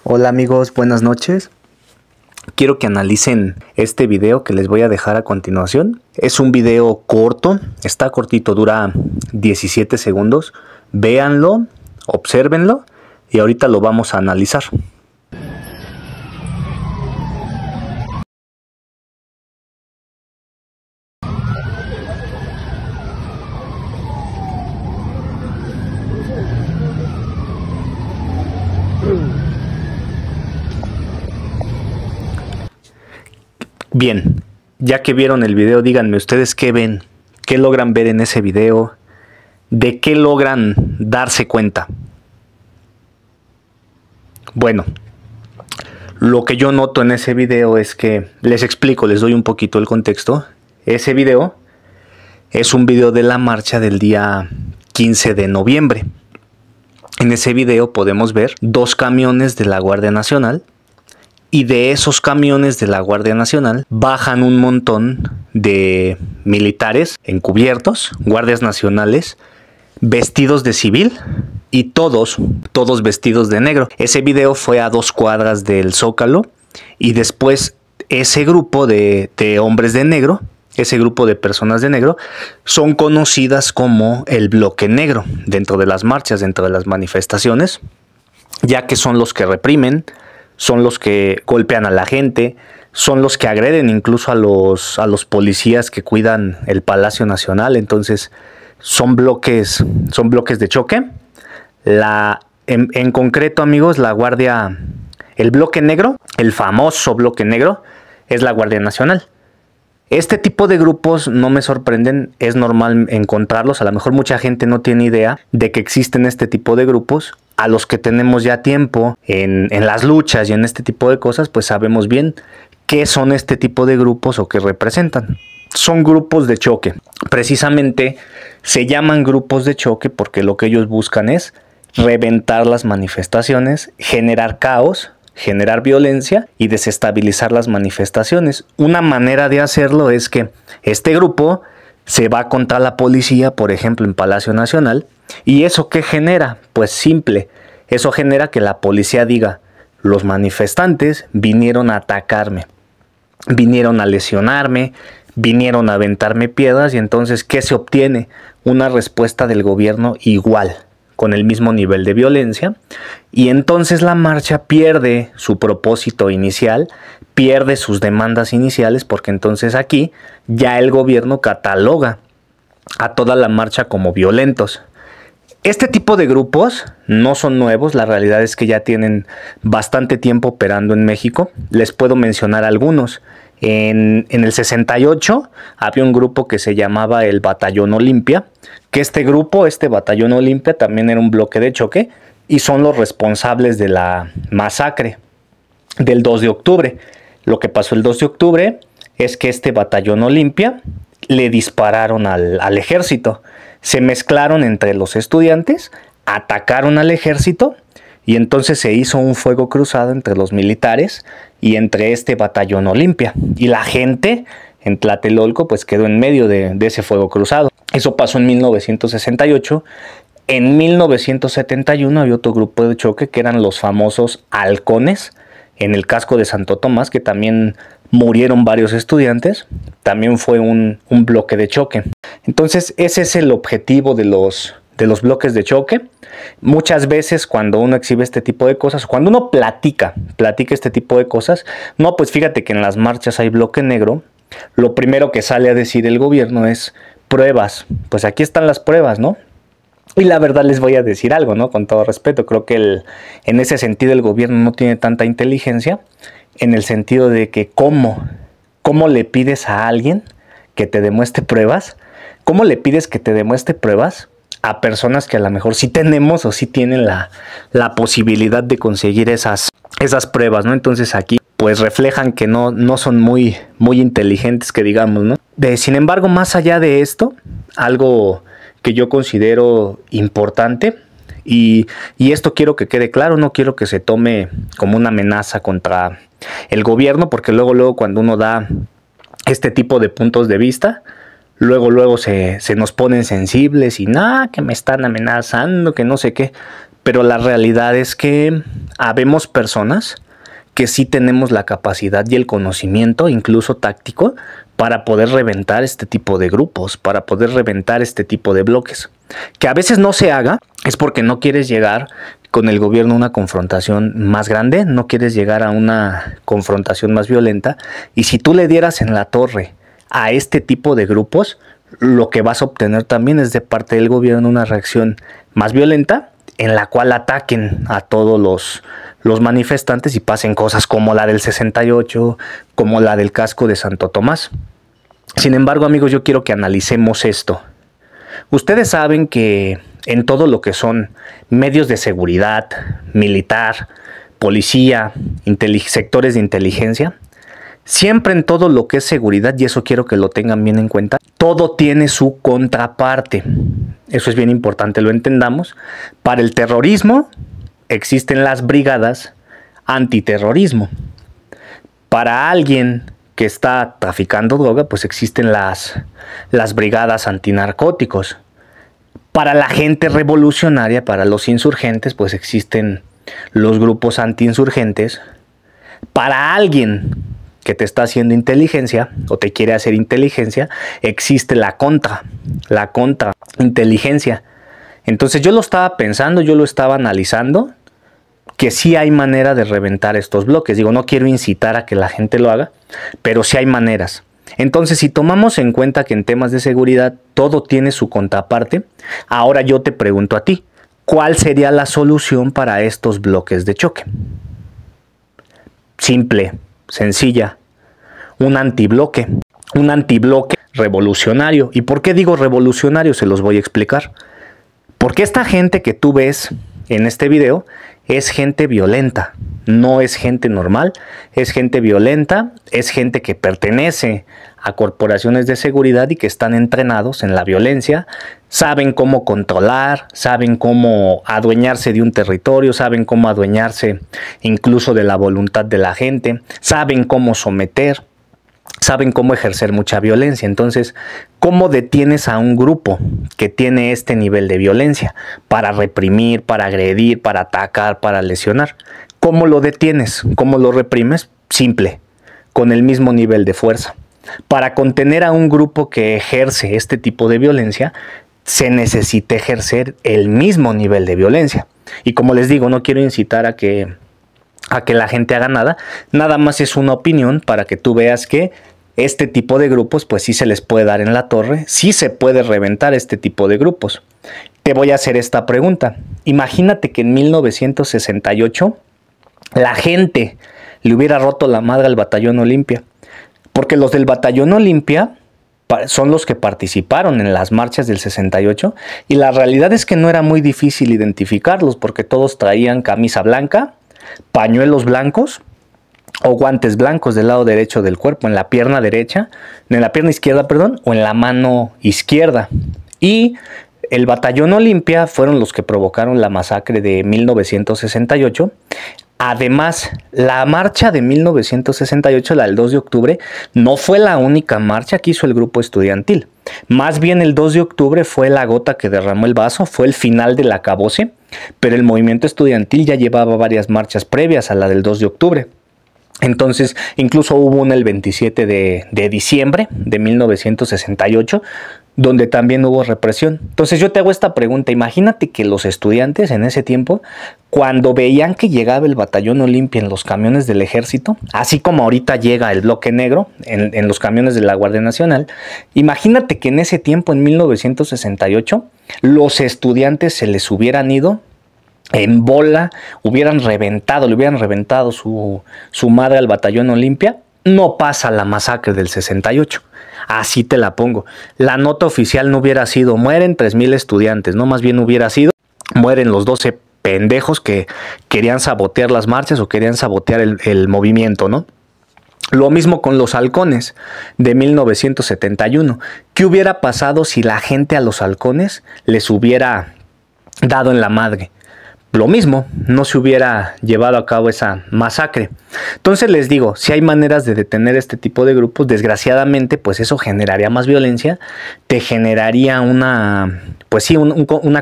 Hola amigos, buenas noches. Quiero que analicen este video que les voy a dejar a continuación. Es un video corto, está cortito, dura 17 segundos. Véanlo, obsérvenlo y ahorita lo vamos a analizar. Bien, ya que vieron el video, díganme ustedes qué ven, qué logran ver en ese video, de qué logran darse cuenta. Bueno, lo que yo noto en ese video es que, les explico, les doy un poquito el contexto. Ese video es un video de la marcha del día 15 de noviembre. En ese video podemos ver dos camiones de la Guardia Nacional. Y de esos camiones de la Guardia Nacional bajan un montón de militares encubiertos, guardias nacionales, vestidos de civil y todos vestidos de negro. Ese video fue a 2 cuadras del Zócalo y después ese grupo de hombres de negro, ese grupo de personas de negro, son conocidas como el bloque negro dentro de las marchas, dentro de las manifestaciones, ya que son los que reprimen, son los que golpean a la gente, son los que agreden incluso a los policías que cuidan el Palacio Nacional. Entonces son bloques de choque. En concreto, amigos, el bloque negro, el famoso bloque negro, es la Guardia Nacional. Este tipo de grupos no me sorprenden, es normal encontrarlos. A lo mejor mucha gente no tiene idea de que existen este tipo de grupos. A los que tenemos ya tiempo en las luchas y en este tipo de cosas, pues sabemos bien qué son este tipo de grupos o qué representan. Son grupos de choque. Precisamente se llaman grupos de choque porque lo que ellos buscan es reventar las manifestaciones, generar caos, generar violencia y desestabilizar las manifestaciones. Una manera de hacerlo es que este grupo se va contra la policía, por ejemplo en Palacio Nacional, y ¿eso qué genera? Pues simple, eso genera que la policía diga: los manifestantes vinieron a atacarme, vinieron a lesionarme, vinieron a aventarme piedras. Y entonces, ¿qué se obtiene? Una respuesta del gobierno igual, con el mismo nivel de violencia, y entonces la marcha pierde su propósito inicial, pierde sus demandas iniciales, porque entonces aquí ya el gobierno cataloga a toda la marcha como violentos. Este tipo de grupos no son nuevos, la realidad es que ya tienen bastante tiempo operando en México. Les puedo mencionar algunos. En el 68 había un grupo que se llamaba el Batallón Olimpia, que este Batallón Olimpia también era un bloque de choque y son los responsables de la masacre del 2 de octubre. Lo que pasó el 2 de octubre es que este Batallón Olimpia le dispararon al ejército. Se mezclaron entre los estudiantes, atacaron al ejército y entonces se hizo un fuego cruzado entre los militares y entre este Batallón Olimpia. Y la gente en Tlatelolco pues quedó en medio de ese fuego cruzado. Eso pasó en 1968. En 1971 había otro grupo de choque que eran los famosos halcones en el casco de Santo Tomás, que también murieron varios estudiantes. También fue un bloque de choque. Entonces ese es el objetivo de los bloques de choque. Muchas veces cuando uno exhibe este tipo de cosas, cuando uno platica este tipo de cosas, no, pues fíjate que en las marchas hay bloque negro, lo primero que sale a decir el gobierno es pruebas. Pues aquí están las pruebas, ¿no? Y la verdad les voy a decir algo, ¿no? Con todo respeto, creo que en ese sentido el gobierno no tiene tanta inteligencia, en el sentido de que ¿cómo le pides a alguien que te demuestre pruebas? ¿Cómo le pides que te demuestre pruebas a personas que a lo mejor sí tenemos o sí tienen la posibilidad de conseguir esas pruebas, ¿no? Entonces aquí pues reflejan que no son muy inteligentes, que digamos, ¿no? Sin embargo, más allá de esto, algo que yo considero importante, y esto quiero que quede claro, no quiero que se tome como una amenaza contra el gobierno, porque luego cuando uno da este tipo de puntos de vista, luego se nos ponen sensibles y nada, que me están amenazando, que no sé qué. pero la realidad es que habemos personas que sí tenemos la capacidad y el conocimiento, incluso táctico, para poder reventar este tipo de grupos, para poder reventar este tipo de bloques. Que a veces no se haga es porque no quieres llegar con el gobierno a una confrontación más grande, no quieres llegar a una confrontación más violenta, y si tú le dieras en la torre a este tipo de grupos, lo que vas a obtener también es de parte del gobierno una reacción más violenta, en la cual ataquen a todos los manifestantes y pasen cosas como la del 68, como la del casco de Santo Tomás. Sin embargo, amigos, yo quiero que analicemos esto. Ustedes saben que en todo lo que son medios de seguridad, militar, policía, sectores de inteligencia, siempre en todo lo que es seguridad, y eso quiero que lo tengan bien en cuenta, todo tiene su contraparte. Eso es bien importante, lo entendamos. Para el terrorismo existen las brigadas antiterrorismo. Para alguien que está traficando droga, pues existen las brigadas antinarcóticos. Para la gente revolucionaria, para los insurgentes, pues existen los grupos antiinsurgentes. Para alguien que te está haciendo inteligencia o te quiere hacer inteligencia, existe la contrainteligencia. Entonces yo lo estaba pensando, yo lo estaba analizando, que sí hay manera de reventar estos bloques. Digo, no quiero incitar a que la gente lo haga, pero sí hay maneras. Entonces, si tomamos en cuenta que en temas de seguridad todo tiene su contraparte, ahora yo te pregunto a ti, ¿cuál sería la solución para estos bloques de choque? Simple, sencilla, un antibloque revolucionario. ¿Y por qué digo revolucionario? Se los voy a explicar. Porque esta gente que tú ves en este video es gente violenta, no es gente normal, es gente violenta, es gente que pertenece a corporaciones de seguridad y que están entrenados en la violencia, saben cómo controlar, saben cómo adueñarse de un territorio, saben cómo adueñarse incluso de la voluntad de la gente, saben cómo someter, saben cómo ejercer mucha violencia. Entonces, ¿cómo detienes a un grupo que tiene este nivel de violencia para reprimir, para agredir, para atacar, para lesionar? ¿Cómo lo detienes? ¿Cómo lo reprimes? Simple, con el mismo nivel de fuerza. Para contener a un grupo que ejerce este tipo de violencia, se necesita ejercer el mismo nivel de violencia. Y como les digo, no quiero incitar a que la gente haga nada más es una opinión para que tú veas que este tipo de grupos pues sí se les puede dar en la torre, sí se puede reventar este tipo de grupos. Te voy a hacer esta pregunta. Imagínate que en 1968 la gente le hubiera roto la madre al Batallón Olimpia, porque los del Batallón Olimpia son los que participaron en las marchas del 68 y la realidad es que no era muy difícil identificarlos porque todos traían camisa blanca, pañuelos blancos o guantes blancos del lado derecho del cuerpo, en la pierna derecha, en la pierna izquierda, perdón, o en la mano izquierda. Y el Batallón Olimpia fueron los que provocaron la masacre de 1968. Además, la marcha de 1968, la del 2 de octubre, no fue la única marcha que hizo el grupo estudiantil. Más bien el 2 de octubre fue la gota que derramó el vaso, fue el final del acabose, pero el movimiento estudiantil ya llevaba varias marchas previas a la del 2 de octubre. Entonces, incluso hubo una el 27 de diciembre de 1968, donde también hubo represión. Entonces yo te hago esta pregunta, imagínate que los estudiantes en ese tiempo, cuando veían que llegaba el Batallón Olimpia en los camiones del ejército, así como ahorita llega el bloque negro en los camiones de la Guardia Nacional, imagínate que en ese tiempo, en 1968, los estudiantes se les hubieran ido en bola, le hubieran reventado su madre al Batallón Olimpia, no pasa la masacre del 68. Así te la pongo. La nota oficial no hubiera sido mueren 3,000 estudiantes, no, más bien hubiera sido mueren los 12 pendejos que querían sabotear las marchas o querían sabotear el movimiento, ¿no? Lo mismo con los halcones de 1971. ¿Qué hubiera pasado si la gente a los halcones les hubiera dado en la madre? Lo mismo, no se hubiera llevado a cabo esa masacre. Entonces les digo, si hay maneras de detener este tipo de grupos, desgraciadamente, pues eso generaría más violencia, te generaría una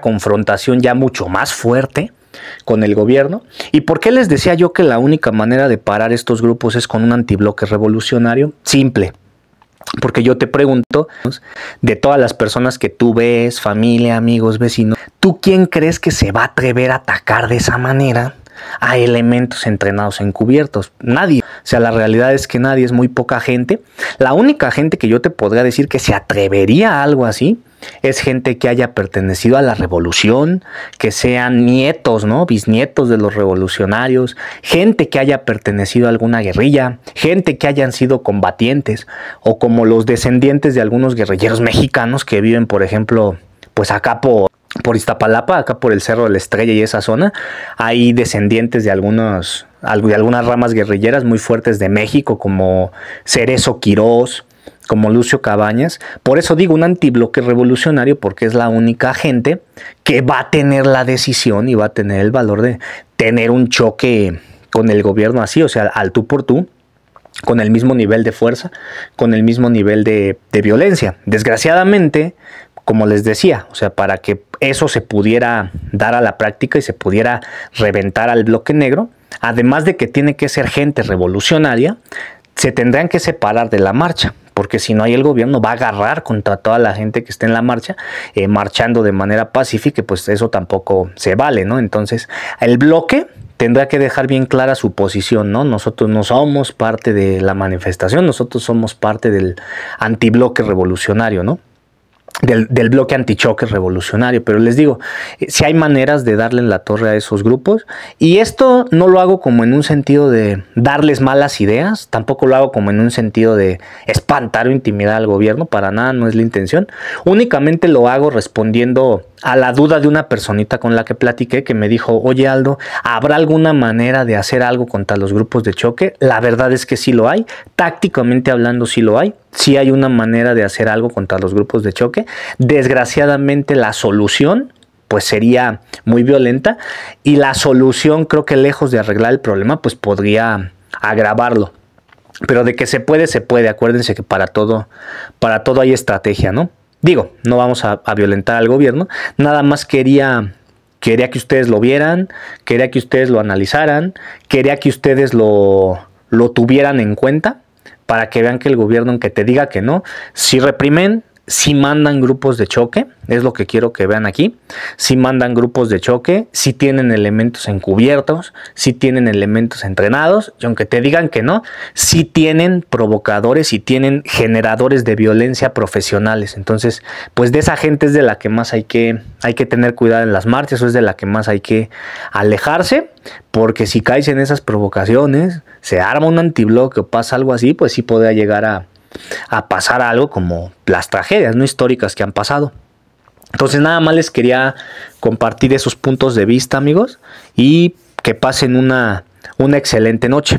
confrontación ya mucho más fuerte, con el gobierno. ¿Y por qué les decía yo que la única manera de parar estos grupos es con un antibloque revolucionario? Simple. Porque yo te pregunto, de todas las personas que tú ves, familia, amigos, vecinos, ¿tú quién crees que se va a atrever a atacar de esa manera a elementos entrenados encubiertos? Nadie. O sea, la realidad es que nadie, es muy poca gente. La única gente que yo te podría decir que se atrevería a algo así es gente que haya pertenecido a la revolución, que sean nietos, ¿no? Bisnietos de los revolucionarios, gente que haya pertenecido a alguna guerrilla, gente que hayan sido combatientes, o como los descendientes de algunos guerrilleros mexicanos que viven, por ejemplo, pues acá por Iztapalapa, acá por el Cerro de la Estrella y esa zona. Hay descendientes de algunas ramas guerrilleras muy fuertes de México, como Cerezo Quirós, como Lucio Cabañas. Por eso digo un antibloque revolucionario, porque es la única gente que va a tener la decisión y va a tener el valor de tener un choque con el gobierno así, o sea, al tú por tú, con el mismo nivel de fuerza, con el mismo nivel de violencia. Desgraciadamente, como les decía, o sea, para que eso se pudiera dar a la práctica y se pudiera reventar al bloque negro, además de que tiene que ser gente revolucionaria, se tendrán que separar de la marcha, porque si no, ahí el gobierno va a agarrar contra toda la gente que esté en la marcha, marchando de manera pacífica, pues eso tampoco se vale, ¿no? Entonces, el bloque tendrá que dejar bien clara su posición, ¿no? Nosotros no somos parte de la manifestación, nosotros somos parte del antibloque revolucionario, ¿no? Del bloque antichoque revolucionario. Pero les digo, si hay maneras de darle en la torre a esos grupos, y esto no lo hago como en un sentido de darles malas ideas, tampoco lo hago como en un sentido de espantar o intimidar al gobierno, para nada, no es la intención. Únicamente lo hago respondiendo a la duda de una personita con la que platiqué, que me dijo: oye Aldo, ¿habrá alguna manera de hacer algo contra los grupos de choque? La verdad es que sí lo hay, tácticamente hablando sí lo hay, sí hay una manera de hacer algo contra los grupos de choque. Desgraciadamente la solución pues sería muy violenta, y la solución, creo que lejos de arreglar el problema, pues podría agravarlo. Pero de que se puede, se puede. Acuérdense que para todo hay estrategia, ¿no? Digo, no vamos a violentar al gobierno, nada más quería que ustedes lo vieran, quería que ustedes lo analizaran, quería que ustedes lo tuvieran en cuenta, para que vean que el gobierno, aunque te diga que no, sí reprimen, sí mandan grupos de choque, es lo que quiero que vean aquí. Sí mandan grupos de choque, sí tienen elementos encubiertos, sí tienen elementos entrenados, y aunque te digan que no, sí tienen provocadores y tienen generadores de violencia profesionales. Entonces, pues de esa gente es de la que más hay que tener cuidado en las marchas, o es de la que más hay que alejarse, porque si caes en esas provocaciones, se arma un antibloque o pasa algo así, pues sí podría llegar a pasar algo como las tragedias, ¿no?, históricas que han pasado. Entonces nada más les quería compartir esos puntos de vista, amigos, y que pasen una excelente noche.